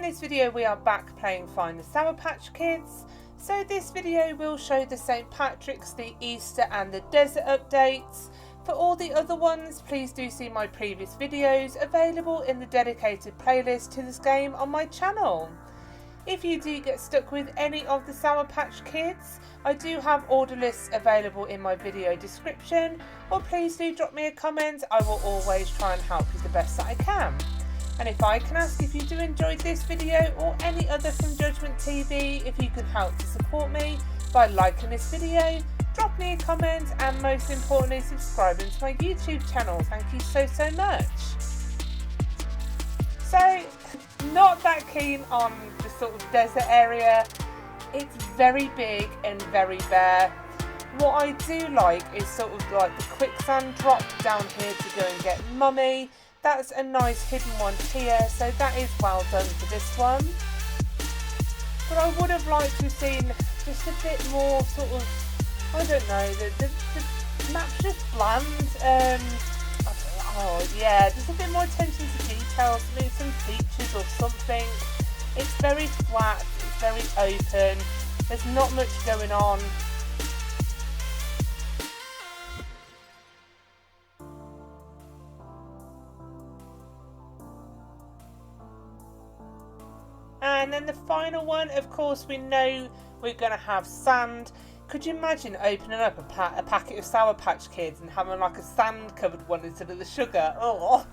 this video we are back playing Find the Sour Patch Kids. So this video will show the St. Patrick's, the Easter and the desert updates. For all the other ones, please do see my previous videos available in the dedicated playlist to this game on my channel. If you do get stuck with any of the Sour Patch Kids, I do have order lists available in my video description, or please do drop me a comment. I will always try and help you the best that I can. And if I can ask, if you do enjoy this video or any other from JudgementTV, if you can help to support me by liking this video, drop me a comment, and most importantly subscribing to my YouTube channel. Thank you so much. So, not that keen on the sort of desert area. It's very big and very bare. What I do like is sort of like the quicksand drop down here to go and get mummy. That's a nice hidden one here, so that is well done for this one. But I would have liked to have seen just a bit more sort of, I don't know, the map's just bland. Oh yeah, just a bit more attention to details, maybe some features or something. It's very flat, it's very open, there's not much going on. And then the final one, of course, we know we're going to have sand. Could you imagine opening up a packet of Sour Patch Kids and having like a sand covered one instead of the sugar? Oh,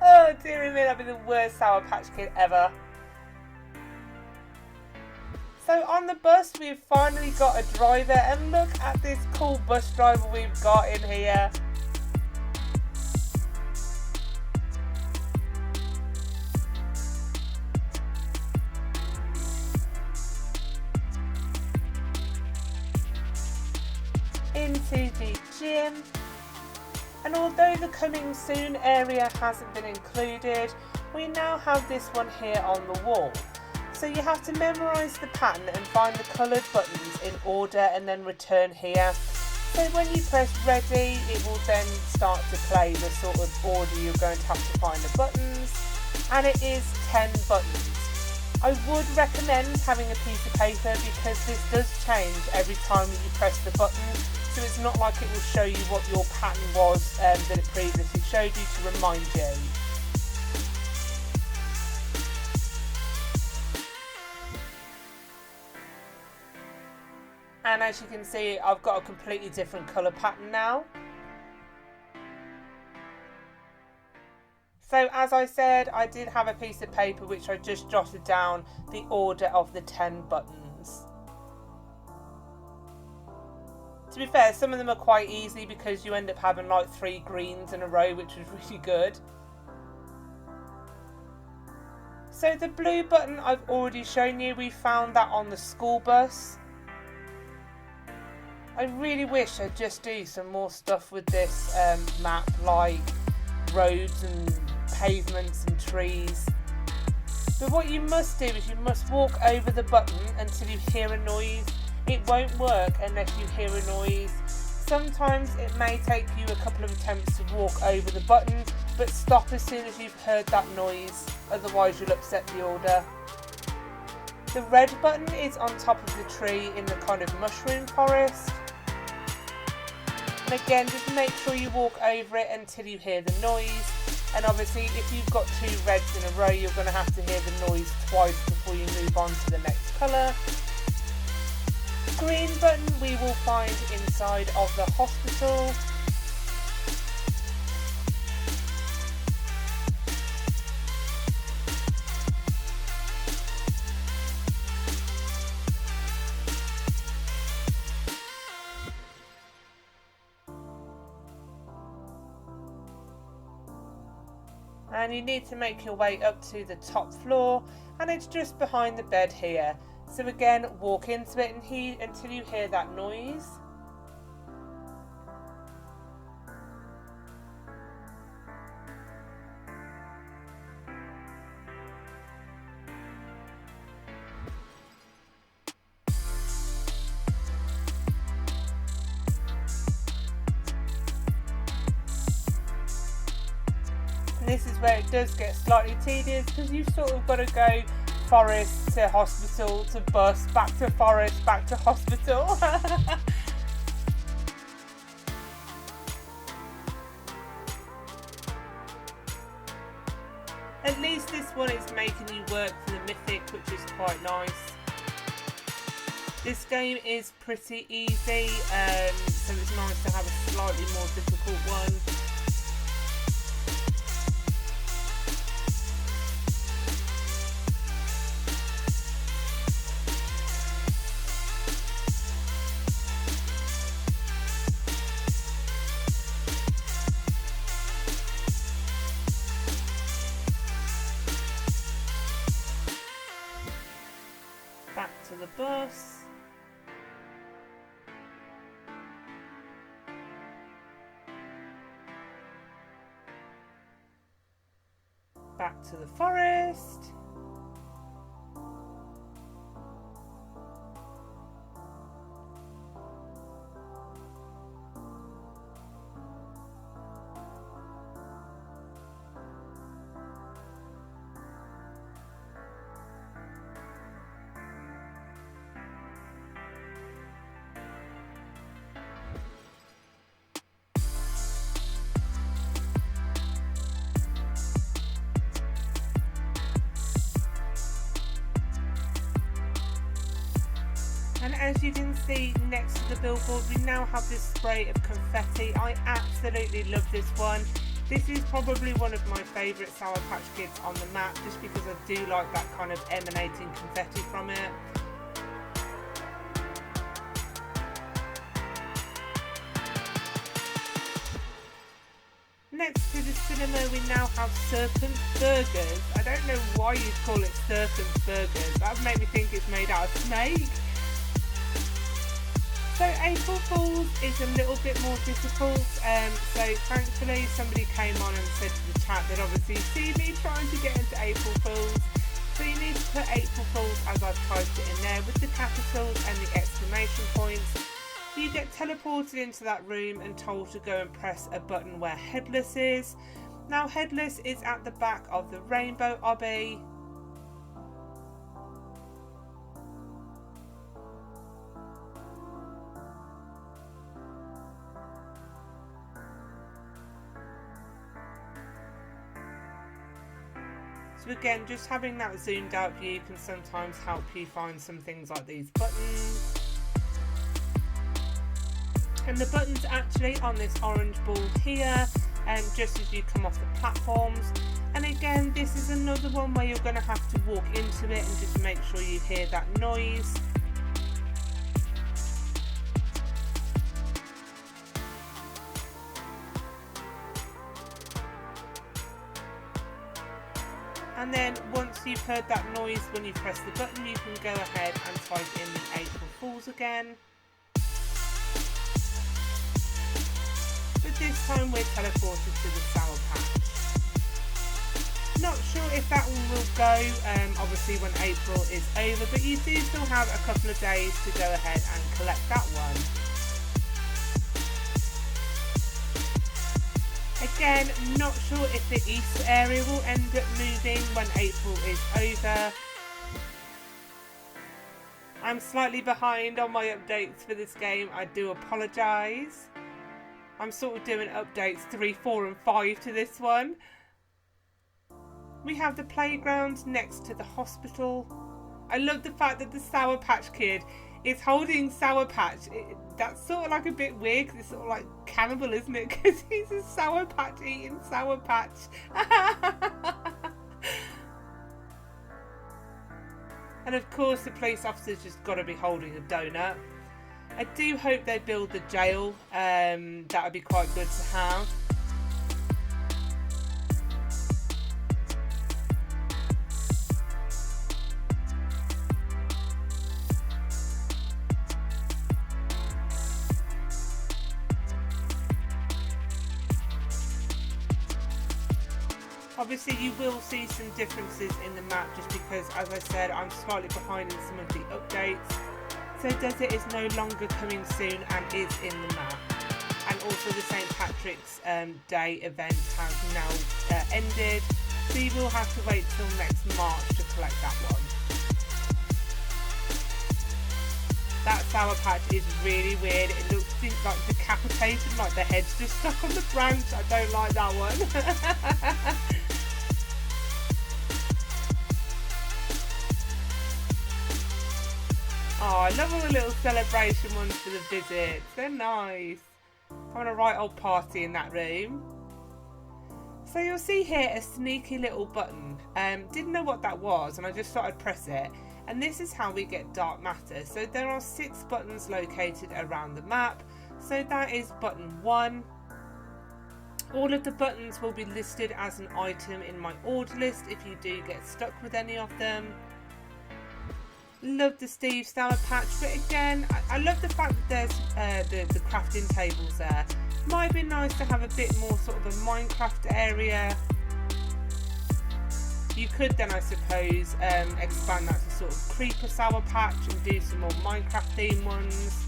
oh dear me, that'd be the worst Sour Patch Kid ever. So on the bus, we've finally got a driver, and look at this cool bus driver we've got in here. Into the gym, and although the coming soon area hasn't been included, we now have this one here on the wall. So you have to memorise the pattern and find the coloured buttons in order and then return here. So when you press ready, it will then start to play the sort of order you're going to have to find the buttons, and it is 10 buttons. I would recommend having a piece of paper because this does change every time you press the button. So it's not like it will show you what your pattern was that it previously showed you to remind you. And as you can see, I've got a completely different colour pattern now. So as I said, I did have a piece of paper which I just jotted down the order of the 10 buttons. To be fair, some of them are quite easy because you end up having like 3 greens in a row, which was really good. So the blue button I've already shown you, we found that on the school bus. I really wish I'd just do some more stuff with this map, like roads and pavements and trees. But what you must do is you must walk over the button until you hear a noise. It won't work unless you hear a noise. Sometimes it may take you a couple of attempts to walk over the button, but stop as soon as you've heard that noise, otherwise you'll upset the order. The red button is on top of the tree in the kind of mushroom forest. And again, just make sure you walk over it until you hear the noise. And obviously if you've got 2 reds in a row, you're going to have to hear the noise twice before you move on to the next colour. The green button we will find inside of the hospital. And you need to make your way up to the top floor, and it's just behind the bed here. So again, walk into it until you hear that noise. this is where it does get slightly tedious, because you've sort of got to go forest to hospital to bus, back to forest, back to hospital. At least this one is making you work for the mythic, which is quite nice. This game is pretty easy, so it's nice to have a slightly more difficult one. Back to the bus. Back to the forest. And as you can see next to the billboard, we now have this spray of confetti. I absolutely love this one. This is probably one of my favourite Sour Patch Kids on the map, just because I do like that kind of emanating confetti from it. Next to the cinema, we now have Serpent Burgers. I don't know why you'd call it Serpent Burgers. That would make me think it's made out of snake. So April Fools is a little bit more difficult, so thankfully somebody came on and said to the chat that obviously see me trying to get into April Fools. So you need to put April Fools as I've typed it in there with the capitals and the exclamation points. You get teleported into that room and told to go and press a button where Headless is. Now Headless is at the back of the Rainbow Obby. So again, just having that zoomed out view can sometimes help you find some things like these buttons. And the button's actually on this orange ball here, just as you come off the platforms. And again, this is another one where you're going to have to walk into it and just make sure you hear that noise. And then once you've heard that noise when you press the button, you can go ahead and type in the April Fools again. But this time we're teleported to the Sour Patch. Not sure if that one will go, obviously when April is over, but you do still have a couple of days to go ahead and collect that one. Again, not sure if the Easter area will end up moving when April is over. I'm slightly behind on my updates for this game, I do apologise. I'm sort of doing updates 3, 4 and 5 to this one. We have the playground next to the hospital. I love the fact that the Sour Patch Kid is holding Sour Patch. That's sort of like a bit weird because it's sort of like cannibal, isn't it? Because he's a Sour Patch eating Sour Patch. And of course the police officer's just got to be holding a donut. I do hope they build the jail. That would be quite good to have. Obviously you will see some differences in the map just because, as I said, I'm slightly behind in some of the updates. So Desert is no longer coming soon and is in the map. And also the St. Patrick's Day event has now ended, so you will have to wait till next March to collect that one. That Sour Patch is really weird. It looks like decapitated, like the head's just stuck on the branch. I don't like that one. Oh, I love all the little celebration ones for the visits. They're nice. Having a right old party in that room. So you'll see here a sneaky little button. Didn't know what that was, and I just thought I'd press it. And this is how we get dark matter. So there are 6 buttons located around the map. So that is button 1. All of the buttons will be listed as an item in my order list if you do get stuck with any of them. Love the Steve Sour Patch, but again, I love the fact that there's the crafting tables there. Might be nice to have a bit more sort of a Minecraft area. You could then, I suppose, expand that to sort of Creeper Sour Patch and do some more Minecraft themed ones.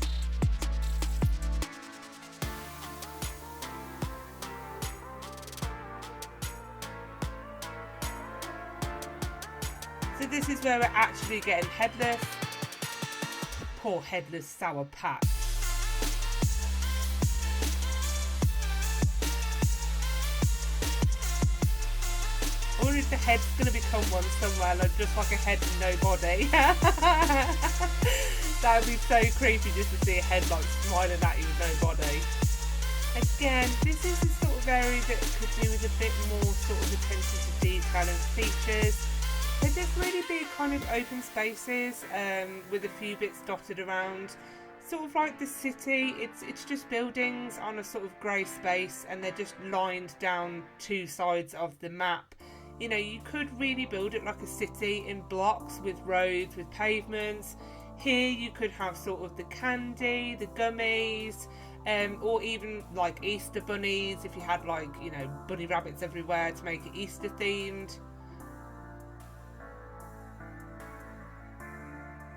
So this is where we're actually getting headless. Poor headless Sour Patch. I wonder if the head's going to become one somewhere, like just like a head and no body. That would be so creepy just to see a head like smiling at you with no body. Again, this is the sort of area that could do with a bit more sort of attention to detail and features. They're just really big kind of open spaces with a few bits dotted around. Sort of like the city, it's just buildings on a sort of grey space, and they're just lined down 2 sides of the map. You know, you could really build it like a city in blocks with roads, with pavements. Here you could have sort of the candy, the gummies, or even like Easter bunnies if you had like, you know, bunny rabbits everywhere to make it Easter themed.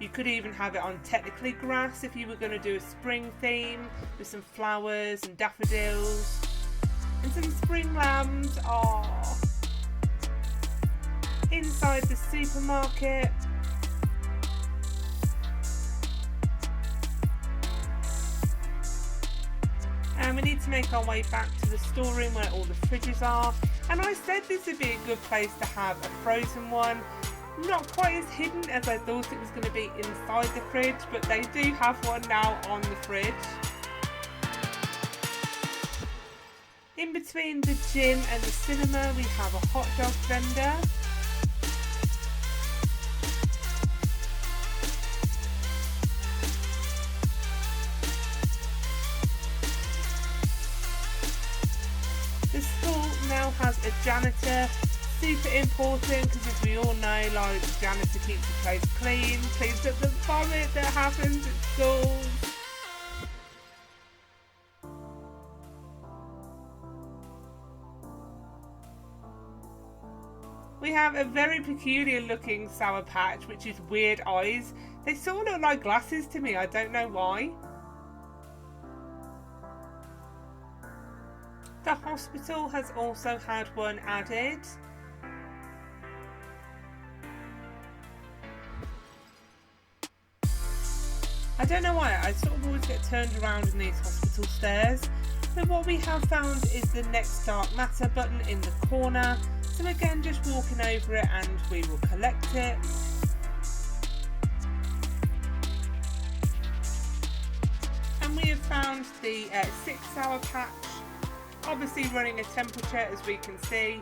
You could even have it on technically grass if you were going to do a spring theme with some flowers and daffodils and some spring lambs. Aww. Inside the supermarket. And we need to make our way back to the storeroom where all the fridges are. And I said this would be a good place to have a frozen one. Not quite as hidden as I thought it was going to be inside the fridge, but they do have one now on the fridge. In between the gym and the cinema, we have a hot dog vendor. The school now has a janitor. Super important, because as we all know, like, the janitor keeps the place clean, cleans up the vomit that happens at schools. We have a very peculiar looking Sour Patch, which is weird eyes. They sort of look like glasses to me, I don't know why. The hospital has also had one added. I don't know why, I sort of always get turned around in these hospital stairs. But what we have found is the next dark matter button in the corner. So again, just walking over it and we will collect it. And we have found the 6 Sour Patch, obviously running a temperature as we can see.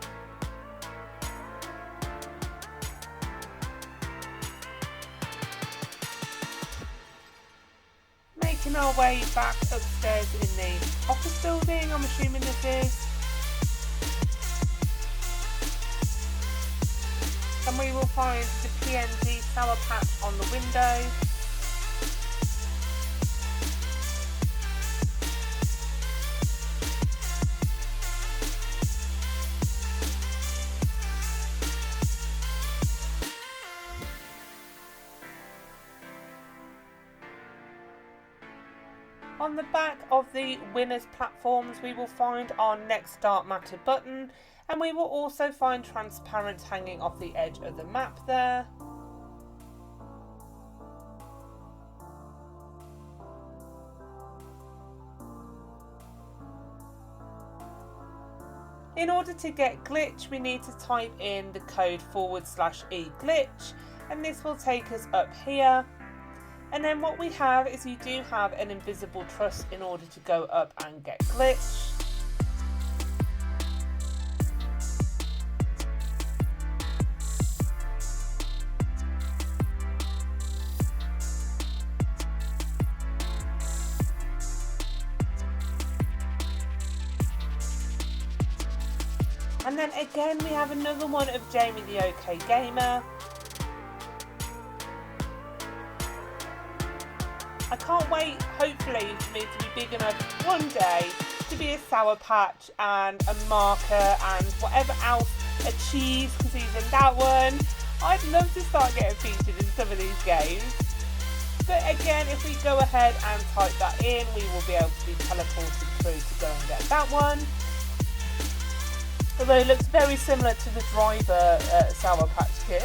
Making our way back upstairs in the office building, I'm assuming this is. And we will find the PNG Sour Patch on the window. On the back of the winners platforms we will find our next Dark Matter button, and we will also find transparent hanging off the edge of the map there. In order to get glitch, we need to type in the code /e glitch, and this will take us up here. And then what we have is you do have an invisible truss in order to go up and get glitch. And then again we have another one of Jamie the OK Gamer. I can't wait, hopefully, for me to be big enough one day to be a Sour Patch and a marker and whatever else, a cheese, because even that one, I'd love to start getting featured in some of these games. But again, if we go ahead and type that in, we will be able to be teleported through to go and get that one. Although it looks very similar to the driver Sour Patch Kid.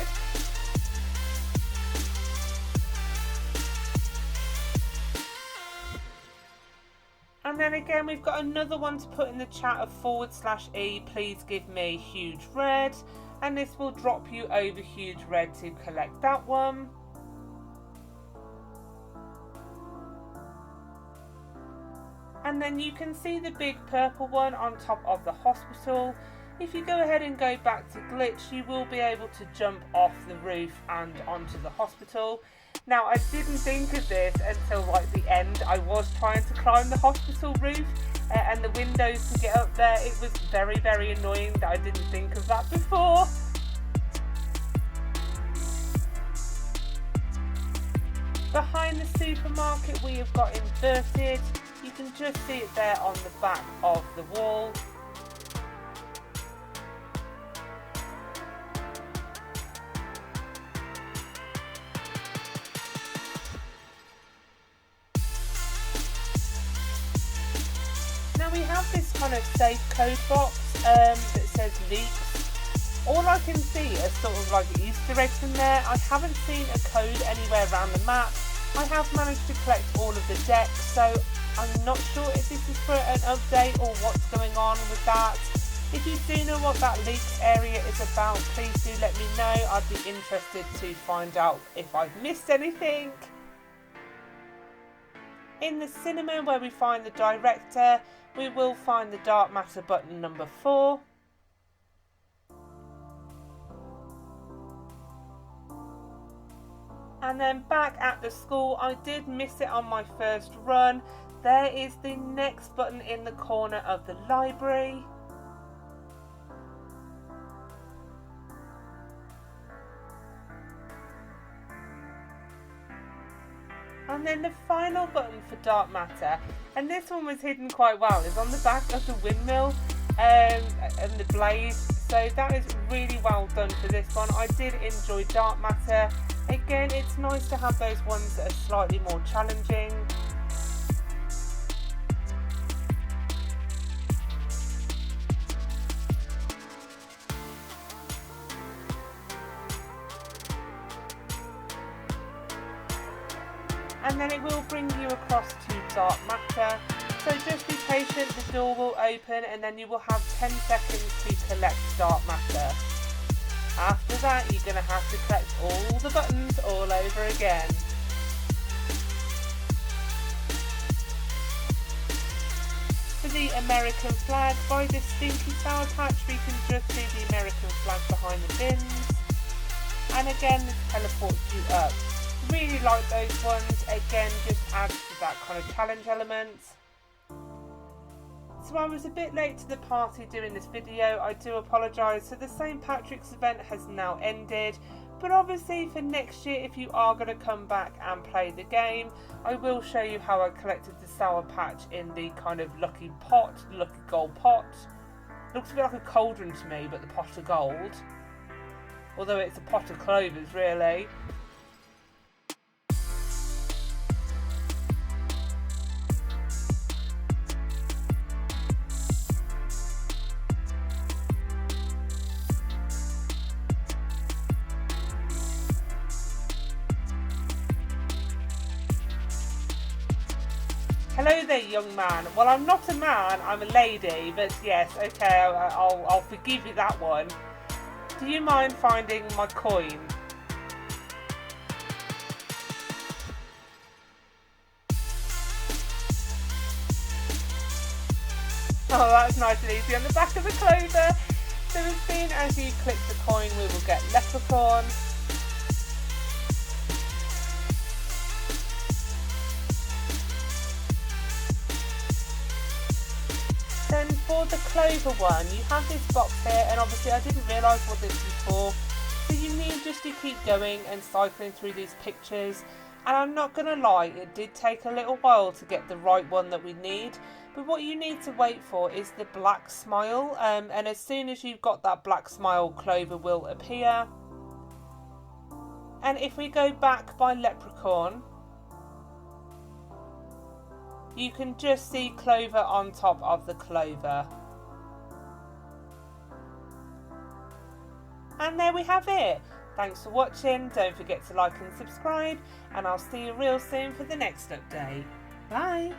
And then again we've got another one to put in the chat of /e, please give me huge red, and this will drop you over huge red to collect that one. And then you can see the big purple one on top of the hospital. If you go ahead and go back to glitch, you will be able to jump off the roof and onto the hospital. Now, I didn't think of this until like the end. I was trying to climb the hospital roof and the windows to get up there. It was very, very annoying that I didn't think of that before. Behind the supermarket we have got inverted. You can just see it there on the back of the wall. Now we have this kind of safe code box that says leaks. All I can see are sort of like Easter eggs in there. I haven't seen a code anywhere around the map. I have managed to collect all of the decks, so I'm not sure if this is for an update or what's going on with that. If you do know what that leaks area is about, please do let me know. I'd be interested to find out if I've missed anything. In the cinema where we find the director, we will find the Dark Matter button number 4. And then back at the school, I did miss it on my first run. There is the next button in the corner of the library. And then the final button for Dark Matter, and this one was hidden quite well, is on the back of the windmill and the blade. So that is really well done for this one. I did enjoy Dark Matter. Again, it's nice to have those ones that are slightly more challenging. And then it will bring you across to Dark Matter. So just be patient, the door will open and then you will have 10 seconds to collect Dark Matter. After that, you're going to have to collect all the buttons all over again. For the American flag, by this stinky Sour Patch, we can just see the American flag behind the bins. And again, this teleports you up. Really like those ones. Again, just adds to that kind of challenge element. So I was a bit late to the party doing this video, I do apologise. So the St. Patrick's event has now ended, but obviously for next year, if you are going to come back and play the game, I will show you how I collected the Sour Patch in the kind of lucky pot, lucky gold pot. Looks a bit like a cauldron to me, but the pot of gold. Although it's a pot of clovers really. Hello there, young man. Well, I'm not a man, I'm a lady, but yes, okay, I'll forgive you that one. Do you mind finding my coin? Oh, that's nice and easy on the back of the clover. So as soon as you click the coin, we will get leprechaun. Then for the clover one, you have this box here, and obviously I didn't realise what this was for. So you need just to keep going and cycling through these pictures. And I'm not going to lie, it did take a little while to get the right one that we need. But what you need to wait for is the black smile. And as soon as you've got that black smile, clover will appear. And if we go back by leprechaun, you can just see clover on top of the clover. And there we have it. Thanks for watching. Don't forget to like and subscribe, and I'll see you real soon for the next update. Bye.